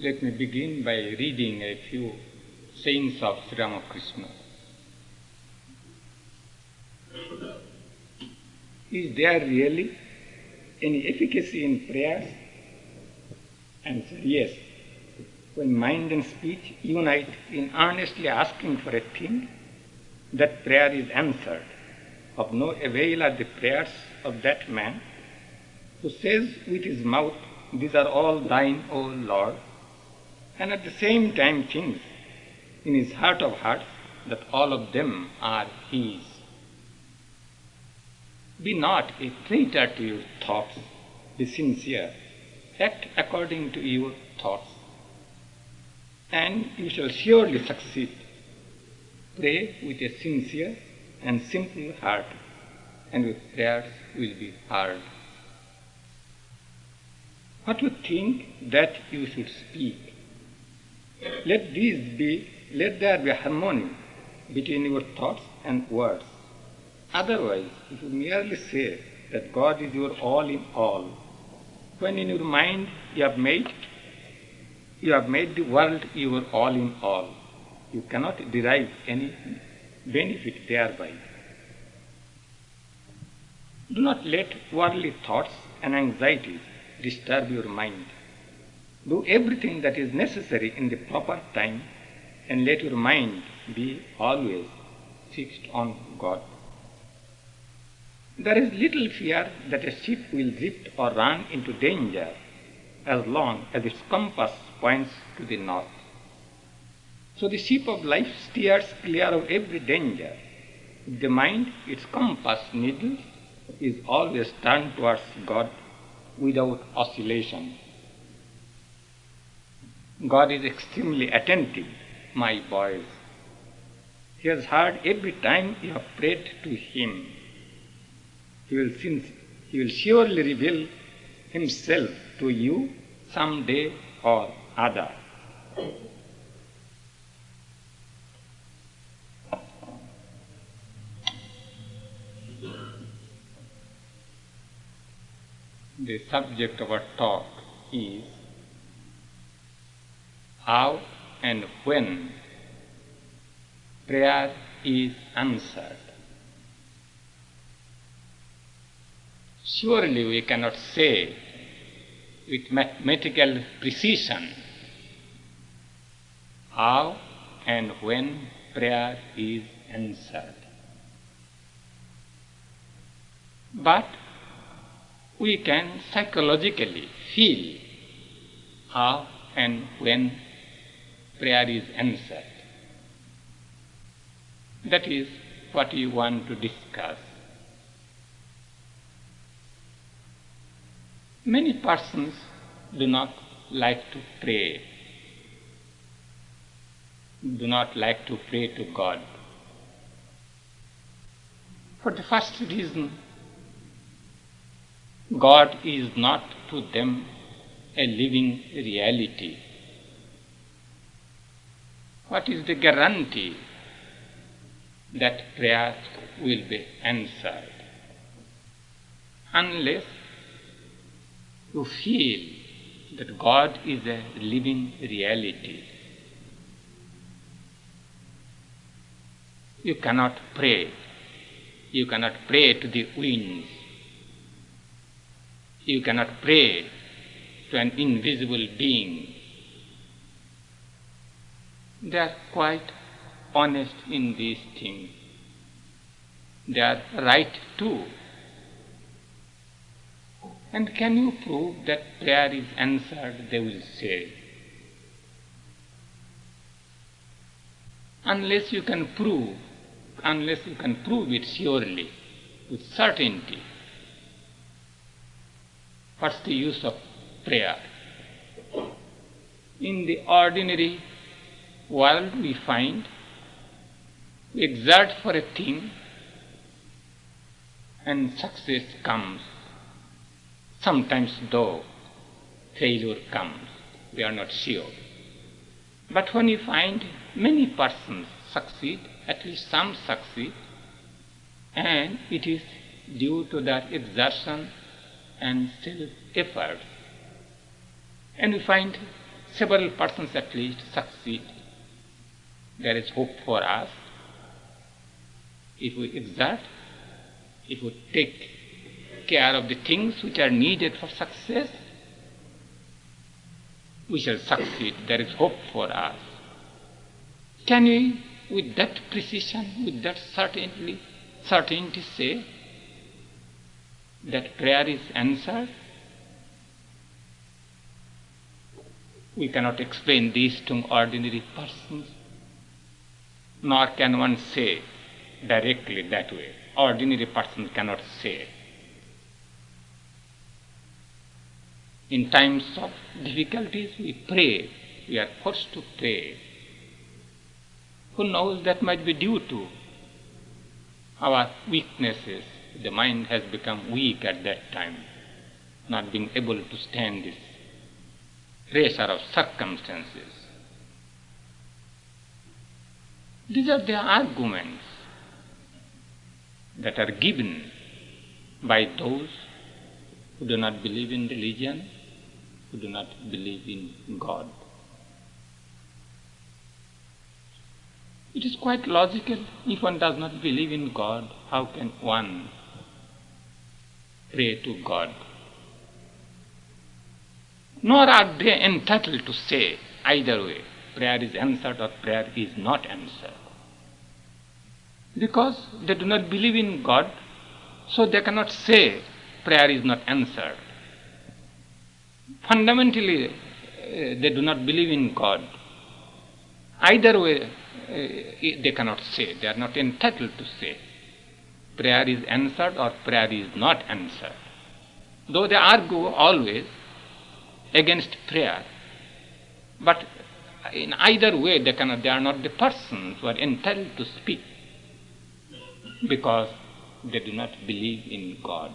Let me begin by reading a few sayings of Sri Ramakrishna. Is there really any efficacy in prayers? Answer: yes. When mind and speech unite in earnestly asking for a thing, that prayer is answered. Of no avail are the prayers of that man who says with his mouth, "These are all thine, O Lord," and at the same time thinks in his heart of hearts that all of them are his. Be not a traitor to your thoughts. Be sincere. Act according to your thoughts, and you shall surely succeed. Pray with a sincere and simple heart, and your prayers will be heard. What you think, that you should speak. Let there be harmony between your thoughts and words. Otherwise, if you merely say that God is your all in all, when in your mind you have made the world your all in all, you cannot derive any benefit thereby. Do not let worldly thoughts and anxieties disturb your mind. Do everything that is necessary in the proper time, and let your mind be always fixed on God. There is little fear that a ship will drift or run into danger as long as its compass points to the north. So the ship of life steers clear of every danger. The mind, its compass needle, is always turned towards God without oscillation. God is extremely attentive, my boys. He has heard every time you have prayed to Him. He will surely reveal Himself to you some day or other. The subject of our talk is how and when prayer is answered. Surely we cannot say with mathematical precision how and when prayer is answered. But we can psychologically feel how and when prayer is answered. That is what we want to discuss. Many persons do not like to pray, do not like to pray to God. For the first reason, God is not to them a living reality. What is the guarantee that prayer will be answered? Unless you feel that God is a living reality, you cannot pray. You cannot pray to the winds. You cannot pray to an invisible being. They are quite honest in these things. They are right too. And can you prove that prayer is answered? They will say. Unless you can prove it surely, with certainty, what's the use of prayer? In the ordinary world we find, we exert for a thing and success comes. Sometimes though failure comes, we are not sure. But when we find many persons succeed, at least some succeed, and it is due to their exertion and self-effort. And we find several persons at least succeed. There is hope for us. If we exert, if we take care of the things which are needed for success, we shall succeed. There is hope for us. Can we, with that precision, with that certainty say that prayer is answered? We cannot explain this to ordinary persons, nor can one say directly that way. Ordinary persons cannot say. In times of difficulties, we pray. We are forced to pray. Who knows, that might be due to our weaknesses. The mind has become weak at that time, not being able to stand this pressure of circumstances. These are the arguments that are given by those who do not believe in religion, who do not believe in God. It is quite logical. If one does not believe in God, how can one pray to God? Nor are they entitled to say either way, prayer is answered or prayer is not answered. Because they do not believe in God, so they cannot say prayer is not answered. Fundamentally, they do not believe in God. Either way, they cannot say. They are not entitled to say prayer is answered or prayer is not answered. Though they argue always against prayer, but in either way they are not the persons who are entitled to speak, because they do not believe in God.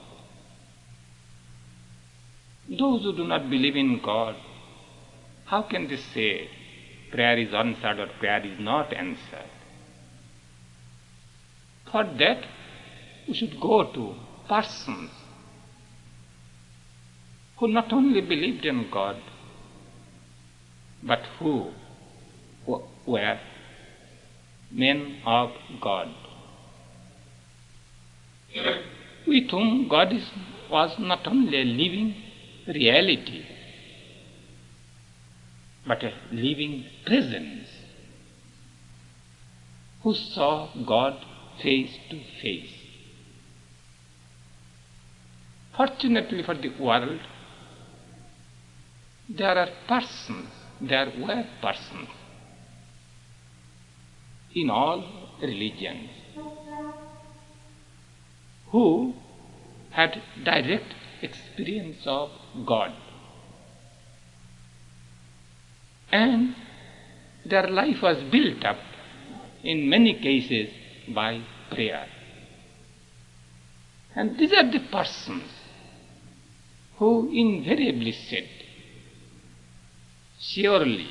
Those who do not believe in God, how can they say prayer is answered or prayer is not answered? For that, we should go to persons who not only believed in God, but who were men of God, with whom God was not only a living reality, but a living presence, who saw God face to face. Fortunately for the world, there were persons in all religions who had direct experience of God, and their life was built up in many cases by prayer. And these are the persons who invariably said, surely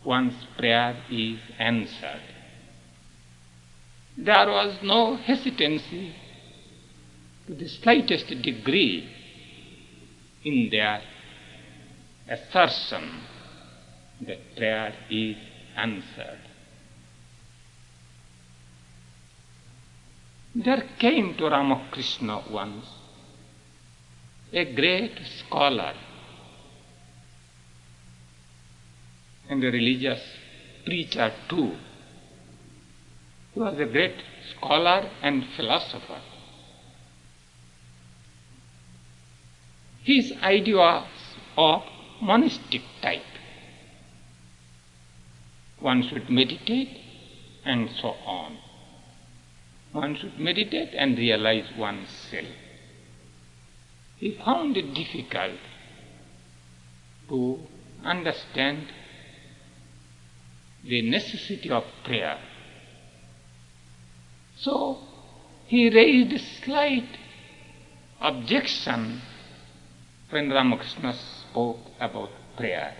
one's prayer is answered. There was no hesitancy to the slightest degree in their assertion that prayer is answered. There came to Ramakrishna once a great scholar and a religious preacher too. He was a great scholar and philosopher. His idea was of monastic type. One should meditate and so on. One should meditate and realize oneself. He found it difficult to understand the necessity of prayer. So he raised a slight objection when Ramakrishna spoke about prayer.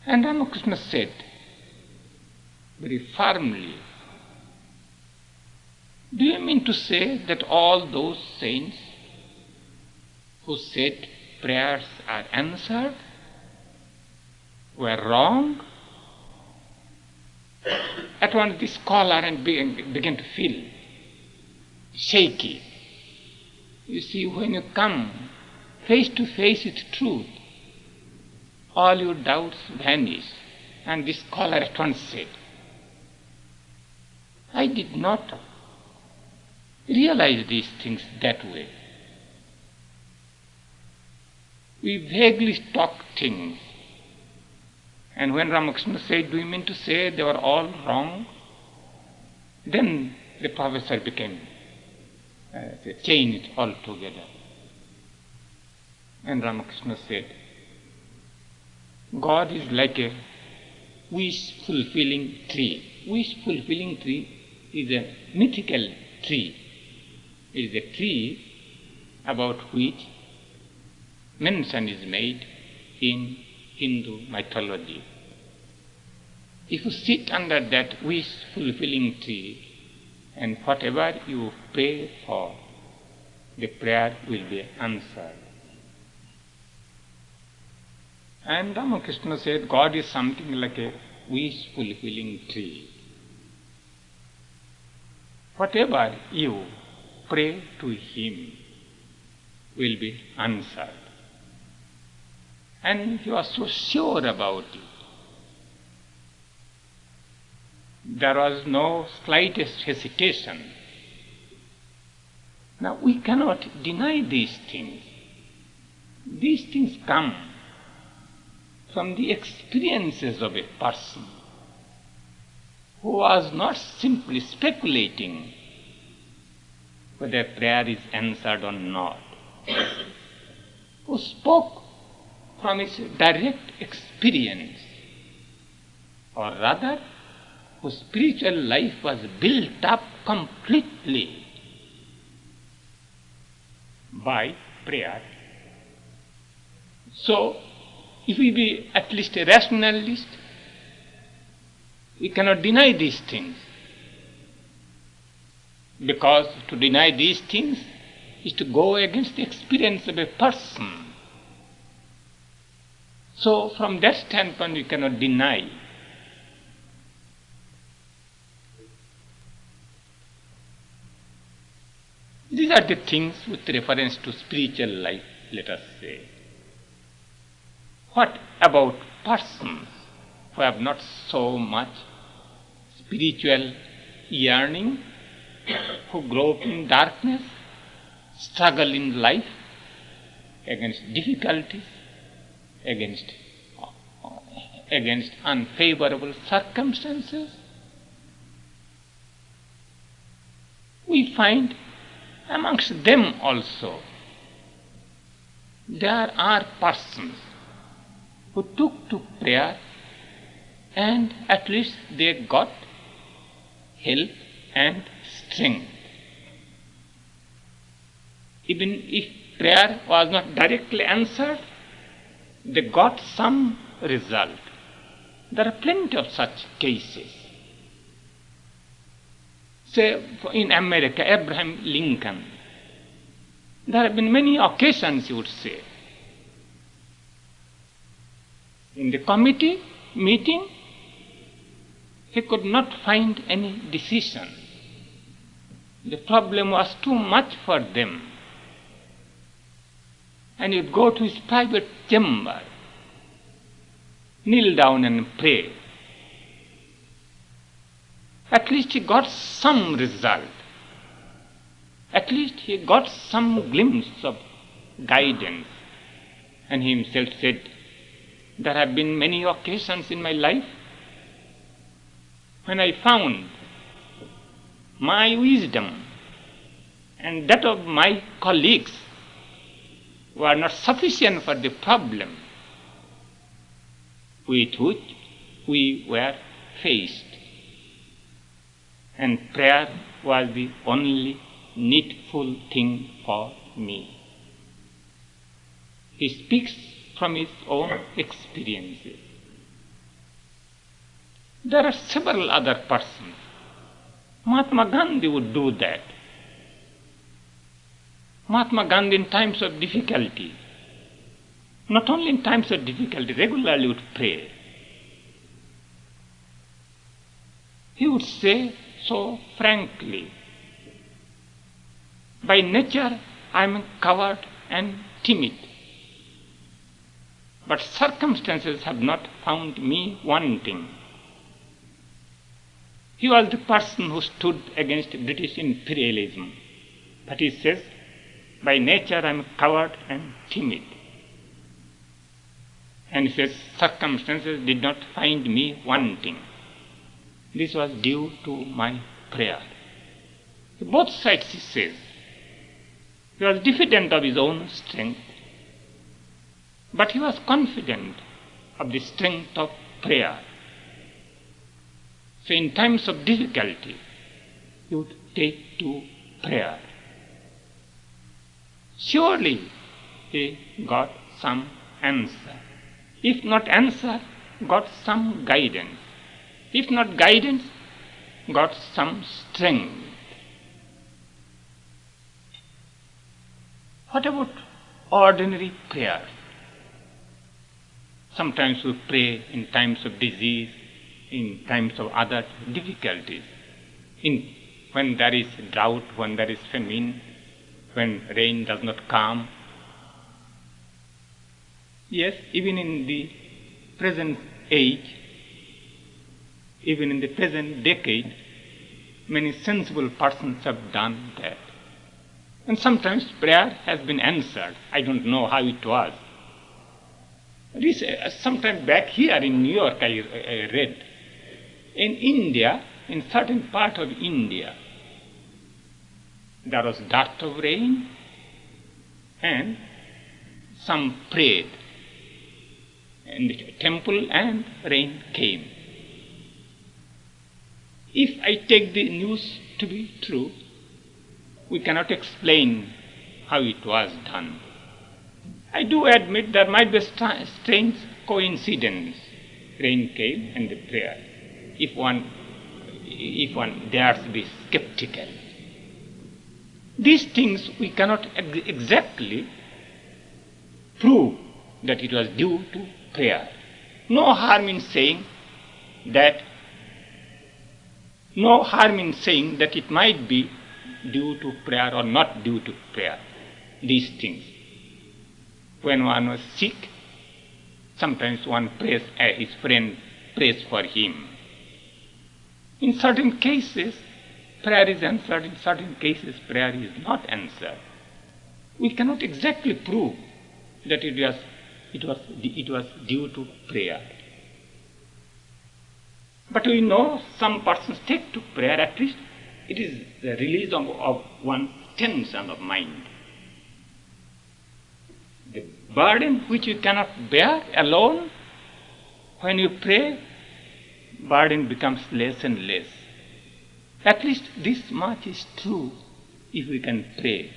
And Ramakrishna said very firmly, do you mean to say that all those saints who said prayers are answered were wrong, at once the scholar began to feel shaky. You see, when you come face to face with truth, all your doubts vanish. And the scholar at once said, I did not realize these things that way. We vaguely talk things. And when Ramakrishna said, do you mean to say they were all wrong? Then the professor became changed altogether. And Ramakrishna said, God is like a wish-fulfilling tree. Wish-fulfilling tree is a mythical tree. It is a tree about which mention is made in Hindu mythology. If you sit under that wish-fulfilling tree, and whatever you pray for, the prayer will be answered. And Ramakrishna said, God is something like a wish-fulfilling tree. Whatever you pray to Him will be answered. And he was so sure about it. There was no slightest hesitation. Now we cannot deny these things. These things come from the experiences of a person who was not simply speculating whether prayer is answered or not, who spoke from his direct experience, or rather, whose spiritual life was built up completely by prayer. So, if we be at least a rationalist, we cannot deny these things. Because to deny these things is to go against the experience of a person. So, from that standpoint, we cannot deny. These are the things with reference to spiritual life, let us say. What about persons who have not so much spiritual yearning, who grow up in darkness, struggle in life against difficulties, against unfavorable circumstances? We find amongst them also there are persons who took to prayer and at least they got help and strength. Even if prayer was not directly answered, they got some result. There are plenty of such cases. Say, in America, Abraham Lincoln, there have been many occasions, you would say. In the committee meeting, he could not find any decision. The problem was too much for them. And he'd go to his private chamber, kneel down and pray. At least he got some result. At least he got some glimpse of guidance. And he himself said, there have been many occasions in my life when I found my wisdom and that of my colleagues were not sufficient for the problem with which we were faced. And prayer was the only needful thing for me. He speaks from his own experiences. There are several other persons. Mahatma Gandhi would do that. Mahatma Gandhi in times of difficulty not only in times of difficulty, regularly would pray. He would say so frankly, by nature I am coward and timid, but circumstances have not found me wanting. He was the person who stood against British imperialism, but he says, by nature I am coward and timid. And he says, circumstances did not find me wanting. This was due to my prayer. Both sides, he says. He was diffident of his own strength, but he was confident of the strength of prayer. So in times of difficulty, he would take to prayer. Surely he got some answer. If not answer, got some guidance. If not guidance, got some strength. What about ordinary prayer? Sometimes we pray in times of disease, in times of other difficulties, when there is drought, when there is famine, when rain does not come. Yes, even in the present age, even in the present decade, many sensible persons have done that. And sometimes prayer has been answered. I don't know how it was. Sometime back here in New York, I read, in India, in certain part of India, there was dearth of rain, and some prayed in the temple, and rain came. If I take the news to be true, we cannot explain how it was done. I do admit there might be a strange coincidence. Rain came and the prayer. If one dares be skeptical. These things we cannot exactly prove that it was due to prayer. No harm in saying that it might be due to prayer or not due to prayer. These things. When one was sick, sometimes one prays, his friend prays for him. In certain cases, prayer is answered. In certain cases, prayer is not answered. We cannot exactly prove that it was due to prayer. But we know some persons take to prayer, at least it is the release of one's tension of mind. The burden which you cannot bear alone, when you pray, burden becomes less and less. At least this much is true if we can pray.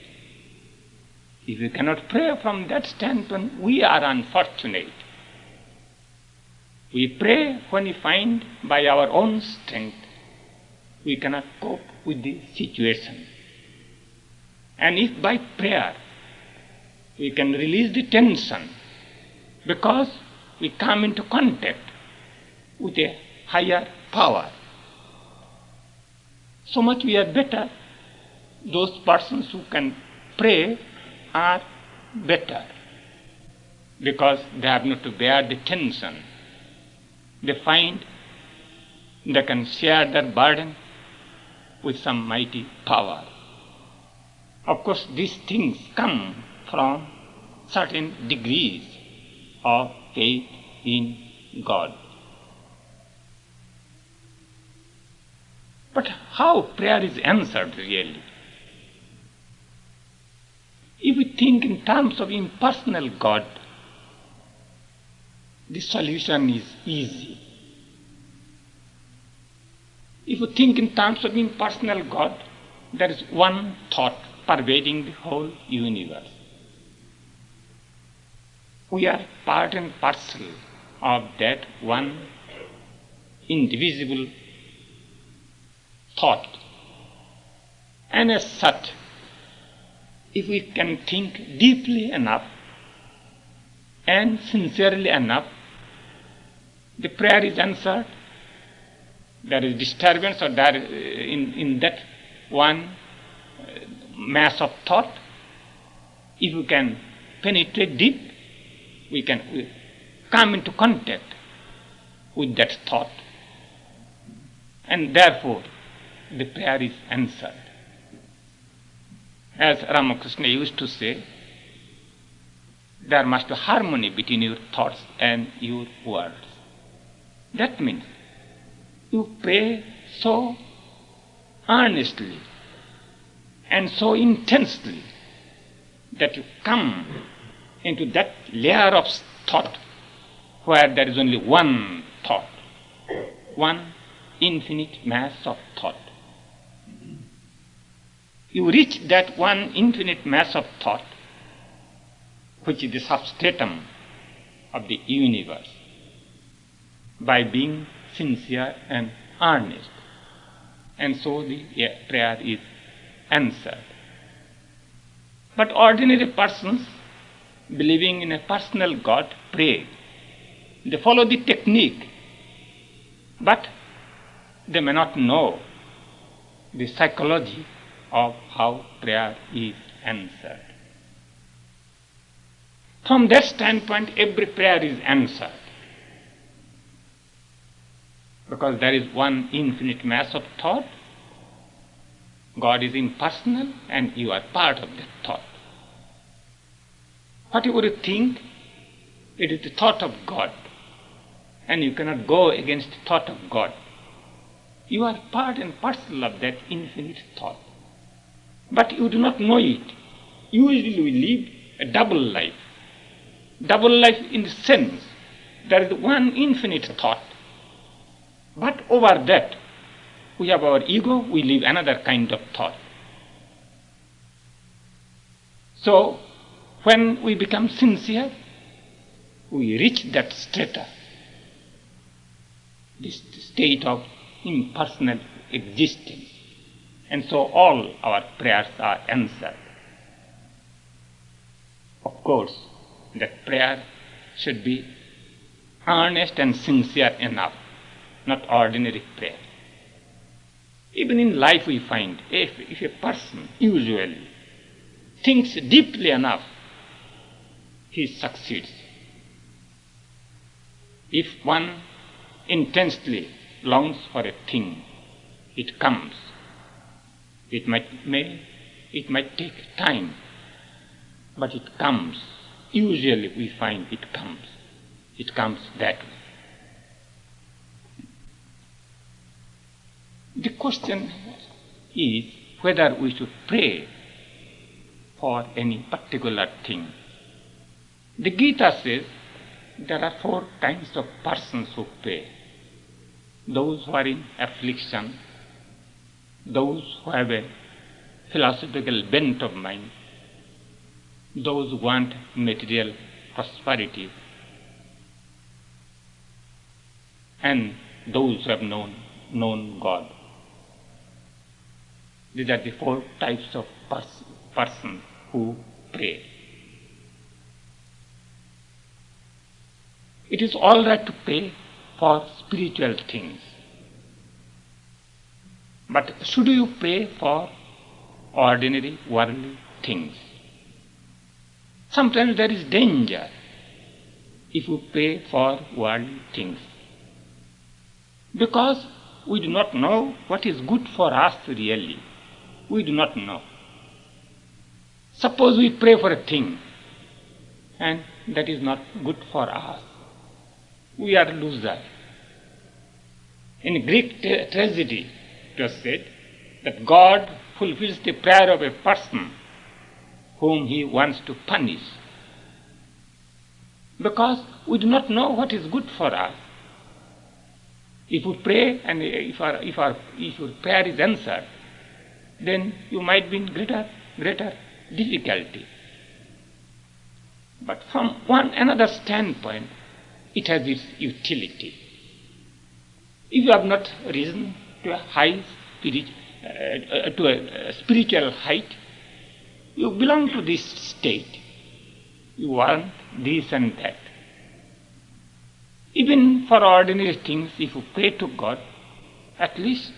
If we cannot pray from that standpoint, we are unfortunate. We pray when we find by our own strength we cannot cope with the situation. And if by prayer we can release the tension because we come into contact with a higher power, so much we are better. Those persons who can pray are better because they have not to bear the tension. They find they can share their burden with some mighty power. Of course, these things come from certain degrees of faith in God. But how prayer is answered really? If we think in terms of impersonal God, the solution is easy. If we think in terms of impersonal God, there is one thought pervading the whole universe. We are part and parcel of that one indivisible thought. And as such, if we can think deeply enough, and sincerely enough, the prayer is answered. There is disturbance or there in that one mass of thought. If we can penetrate deep, we can come into contact with that thought, and therefore the prayer is answered. As Ramakrishna used to say, there must be harmony between your thoughts and your words. That means you pray so earnestly and so intensely that you come into that layer of thought where there is only one thought, one infinite mass of thought. You reach that one infinite mass of thought, which is the substratum of the universe, by being sincere and earnest. And so the prayer is answered. But ordinary persons, believing in a personal God, pray. They follow the technique, but they may not know the psychology of how prayer is answered. From that standpoint, every prayer is answered, because there is one infinite mass of thought. God is impersonal and you are part of that thought. Whatever you think, it is the thought of God, and you cannot go against the thought of God. You are part and parcel of that infinite thought, but you do not know it. Usually we live a double life. Double life in the sense there is one infinite thought, but over that we have our ego, we live another kind of thought. So when we become sincere, we reach that strata, this state of impersonal existence, and so all our prayers are answered. Of course, that prayer should be earnest and sincere enough, not ordinary prayer. Even in life we find, if a person usually thinks deeply enough, he succeeds. If one intensely longs for a thing, it comes. It might take time, but it comes. Usually we find it comes. It comes that way. The question is whether we should pray for any particular thing. The Gita says there are 4 kinds of persons who pray. Those who are in affliction, those who have a philosophical bent of mind, those who want material prosperity, and those who have known God. These are the 4 types of persons who pray. It is all right to pray for spiritual things, but should you pray for ordinary worldly things? Sometimes there is danger if you pray for worldly things, because we do not know what is good for us really. We do not know. Suppose we pray for a thing and that is not good for us. We are losers. In Greek tragedy, it was said that God fulfills the prayer of a person whom he wants to punish, because we do not know what is good for us. If we pray and if your prayer is answered, then you might be in greater difficulty. But from another standpoint, it has its utility. If you have not risen to a spiritual height, you belong to this state. You want this and that. Even for ordinary things, if you pray to God, at least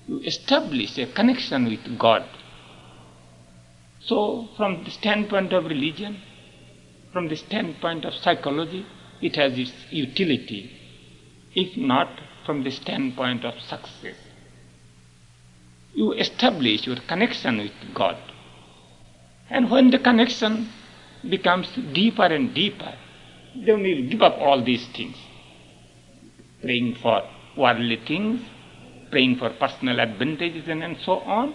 you establish a connection with God. So, from the standpoint of religion, from the standpoint of psychology, it has its utility, if not from the standpoint of success. You establish your connection with God. And when the connection becomes deeper and deeper, then you will give up all these things. Praying for worldly things, praying for personal advantages and so on,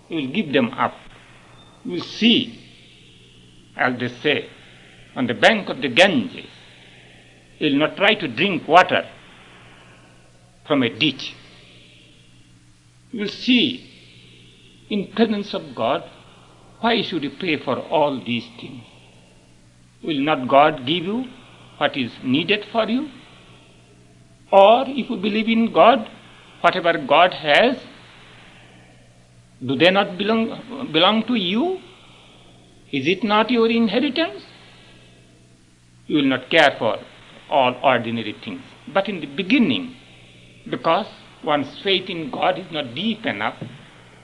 you will give them up. You will see, as they say, on the bank of the Ganges, you will not try to drink water from a ditch. You will see, in presence of God, why should you pray for all these things? Will not God give you what is needed for you? Or if you believe in God, whatever God has, do they not belong to you? Is it not your inheritance? You will not care for all ordinary things. But in the beginning, because one's faith in God is not deep enough,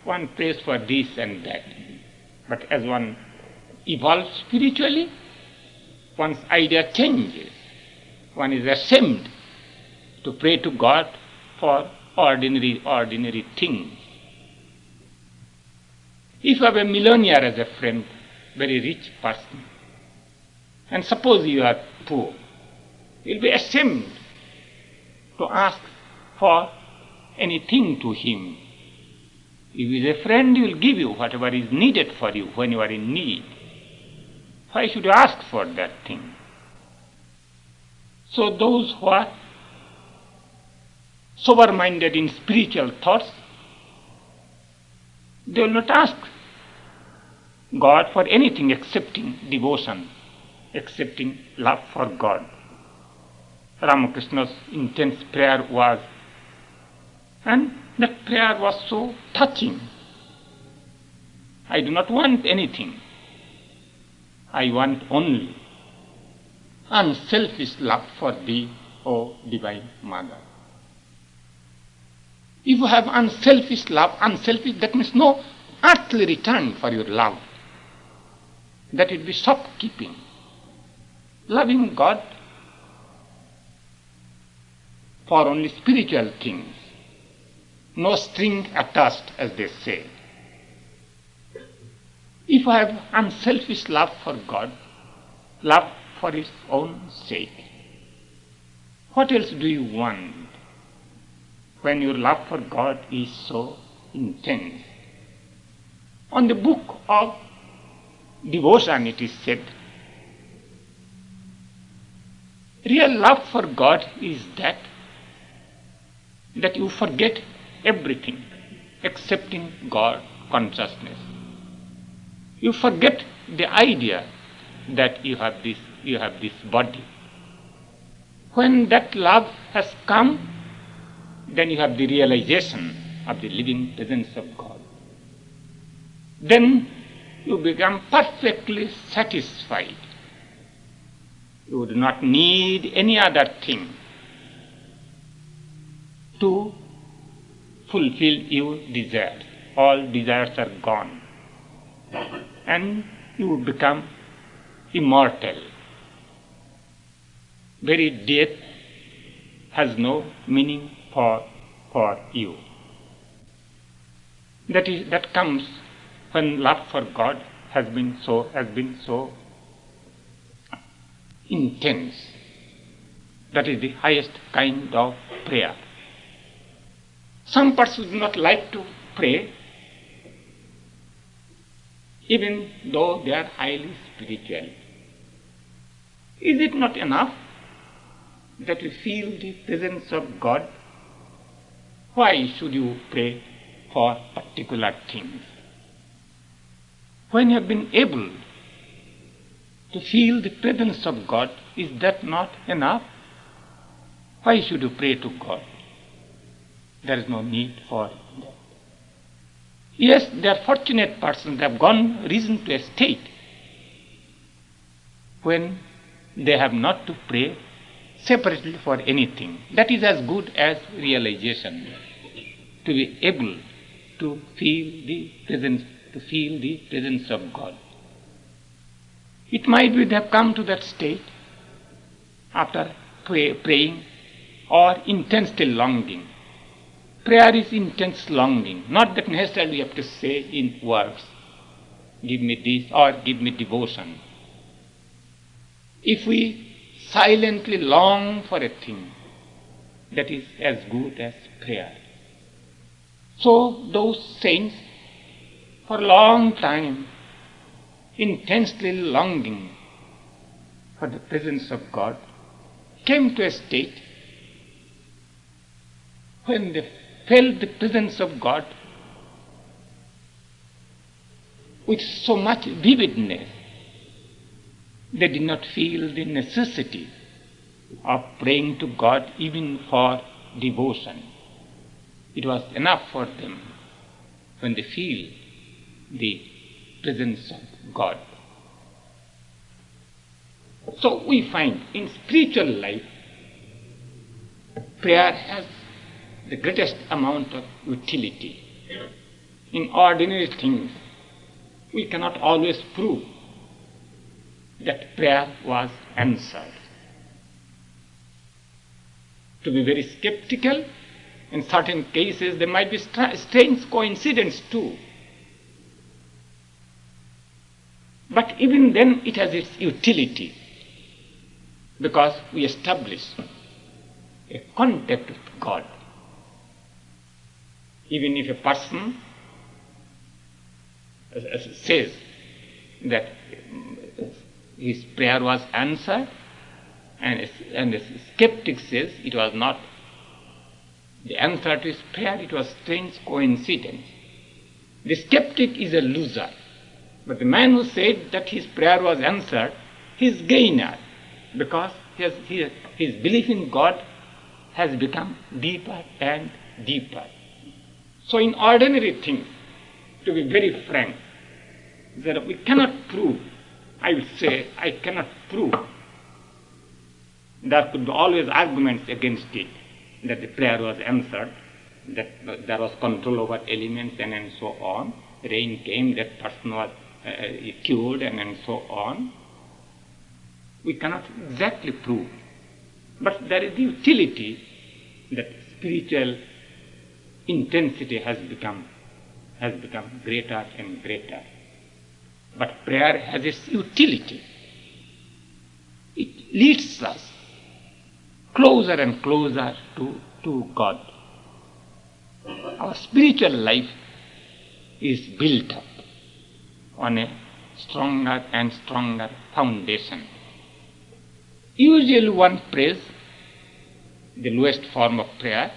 one prays for this and that. But as one evolves spiritually, one's idea changes. One is ashamed to pray to God for ordinary things. If you have a millionaire as a friend, very rich person, and suppose you are poor, you will be ashamed to ask for anything to him. If he is a friend, he will give you whatever is needed for you when you are in need. Why should you ask for that thing? So those who are sober-minded in spiritual thoughts, they will not ask God for anything excepting devotion, excepting love for God. Ramakrishna's intense prayer was, and that prayer was so touching. I do not want anything. I want only unselfish love for thee, O Divine Mother. If you have unselfish love, that means no earthly return for your love. That will be shopkeeping. Loving God for only spiritual things. No string attached, as they say. If I have unselfish love for God, love for His own sake, what else do you want when your love for God is so intense? On the book of devotion it is said, real love for God is that you forget everything excepting God consciousness. You forget the idea that you have this body. When that love has come, then you have the realization of the living presence of God. Then you become perfectly satisfied. You do not need any other thing to fulfill your desires. All desires are gone. And you become immortal. Very death has no meaning for you. That comes when love for God has been so intense. That is the highest kind of prayer. Some persons do not like to pray, even though they are highly spiritual. Is it not enough that you feel the presence of God? Why should you pray for particular things? When you have been able to feel the presence of God, is that not enough? Why should you pray to God? There is no need for that. Yes, they are fortunate persons, they have risen to a state when they have not to pray separately for anything. That is as good as realization, to be able to feel the presence of God. It might be they have come to that state after praying or intensely longing. Prayer is intense longing, not that necessarily you have to say in words, give me this or give me devotion. If we silently long for a thing, that is as good as prayer. So those saints, for a long time, intensely longing for the presence of God, came to a state when they felt the presence of God with so much vividness, they did not feel the necessity of praying to God even for devotion. It was enough for them when they feel the presence of God. So we find in spiritual life, prayer has the greatest amount of utility. In ordinary things, we cannot always prove that prayer was answered. To be very skeptical, in certain cases there might be strange coincidence too. But even then it has its utility, because we establish a contact with God. Even if a person says that his prayer was answered, and a skeptic says it was not the answer to his prayer, it was strange coincidence. The skeptic is a loser, but the man who said that his prayer was answered, he is gainer, because his belief in God has become deeper and deeper. So in ordinary things, to be very frank, that we cannot prove, I would say, I cannot prove. There could be always arguments against it, that the prayer was answered, that there was control over elements and so on. Rain came, that person was cured and so on. We cannot exactly prove. But there is the utility that spiritual intensity has become greater and greater. But prayer has its utility. It leads us closer and closer to God. Our spiritual life is built up on a stronger and stronger foundation. Usually one prays the lowest form of prayer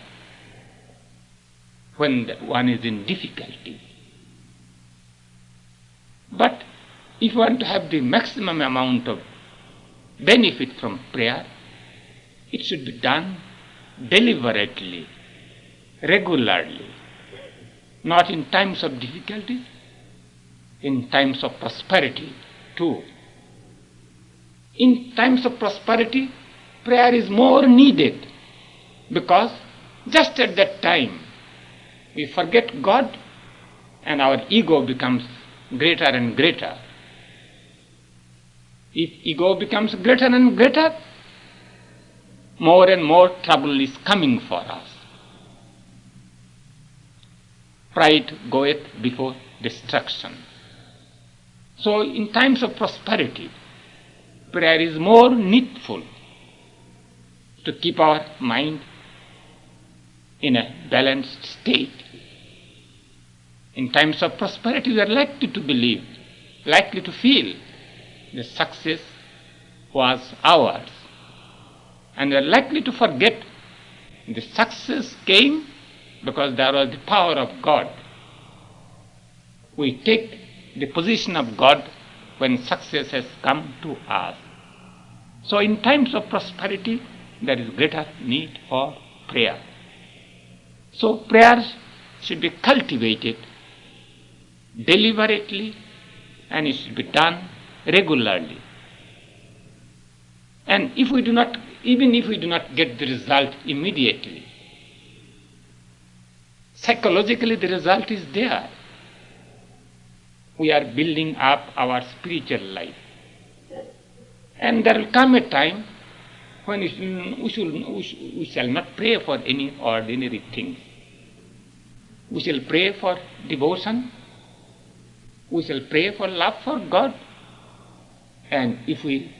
when one is in difficulty. But if you want to have the maximum amount of benefit from prayer, it should be done deliberately, regularly, not in times of difficulty, in times of prosperity too. In times of prosperity, prayer is more needed, because just at that time we forget God and our ego becomes greater and greater. If ego becomes greater and greater, more and more trouble is coming for us. Pride goeth before destruction. So in times of prosperity, prayer is more needful to keep our mind in a balanced state. In times of prosperity, we are likely to believe, likely to feel the success was ours. And we are likely to forget the success came because there was the power of God. We take the position of God when success has come to us. So in times of prosperity, there is greater need for prayer. So prayer should be cultivated deliberately, and it should be done regularly. And even if we do not get the result immediately, psychologically the result is there. We are building up our spiritual life. And there will come a time when we shall not pray for any ordinary things. We shall pray for devotion. We shall pray for love for God. And if we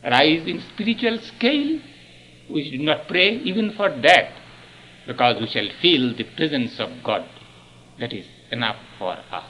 rise in spiritual scale, we should not pray even for that, because we shall feel the presence of God. That is enough for us.